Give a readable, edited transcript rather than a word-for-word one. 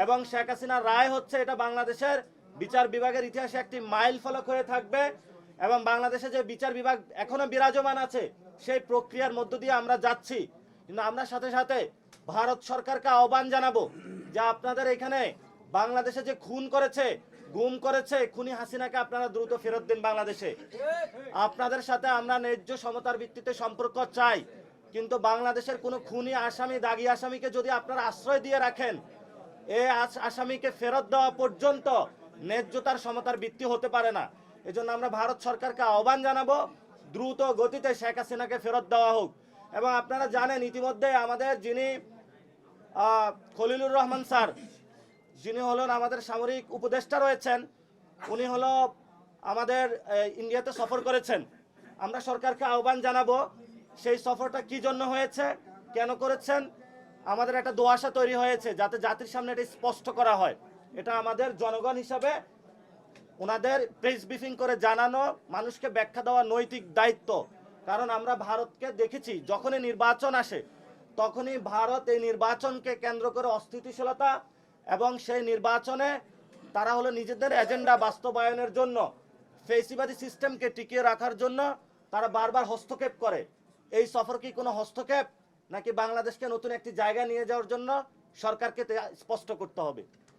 এবং শেখ হাসিনার রায় হচ্ছে এটা বাংলাদেশের বিচার বিভাগের ইতিহাসে একটি মাইল ফলক হয়ে থাকবে এবং বাংলাদেশে যে বিচার বিভাগ এখনো বিরাজমান আছে সেই প্রক্রিয়ার মধ্য দিয়ে আমরা যাচ্ছি। কিন্তু আমরা সাথে সাথে ভারত সরকারকে আহ্বান জানাবো যে আপনাদের এখানে বাংলাদেশে যে খুন করেছে, গুম করেছে খুনি হাসিনাকে আপনারা দ্রুত ফেরত দিন বাংলাদেশে। আপনাদের সাথে আমরা ন্যায্য সমতার ভিত্তিতে সম্পর্ক চাই, কিন্তু বাংলাদেশের কোনো খুনি আসামি, দাগী আসামিকে যদি আপনারা আশ্রয় দিয়ে রাখেন, এই আসামিকে ফেরত দেওয়া পর্যন্ত ন্যায্যতার সমতার ভিত্তি হতে পারে না। এজন্য আমরা ভারত সরকারকে আহ্বান জানাবো দ্রুত গতিতে শেখ হাসিনাকে ফেরত দেওয়া হোক। এবং আপনারা জানেন ইতিমধ্যে আমাদের যিনি খলিলুর রহমান স্যার, যিনি হলেন আমাদের সামরিক উপদেষ্টা রয়েছেন, উনি হলো আমাদের ইন্ডিয়াতে সফর করেছেন। আমরা সরকারকে আহ্বান জানাবো সেই সফরটা কি জন্য হয়েছে, কেন করেছেন, আমাদের একটা দোয়াশা তৈরি হয়েছে যাতে জাতির সামনে এটা স্পষ্ট করা হয়। এটা আমাদের জনগণ হিসাবে ওনাদের প্রেস ব্রিফিং করে জানানো, মানুষকে ব্যাখ্যা দেওয়া নৈতিক দায়িত্ব। কারণ আমরা ভারতকে দেখেছি যখনই নির্বাচন আসে তখনই ভারত এই নির্বাচনকে কেন্দ্র করে অস্থিতিশীলতা এবং সেই নির্বাচনে তারা হলো নিজেদের এজেন্ডা বাস্তবায়নের জন্য, ফেসিবাদী সিস্টেমকে টিকিয়ে রাখার জন্য তারা বারবার হস্তক্ষেপ করে। এই সফর কি কোনো হস্তক্ষেপ নাকি বাংলাদেশকে নতুন একটি জায়গায় নিয়ে যাওয়ার জন্য সরকারকে স্পষ্ট করতে হবে।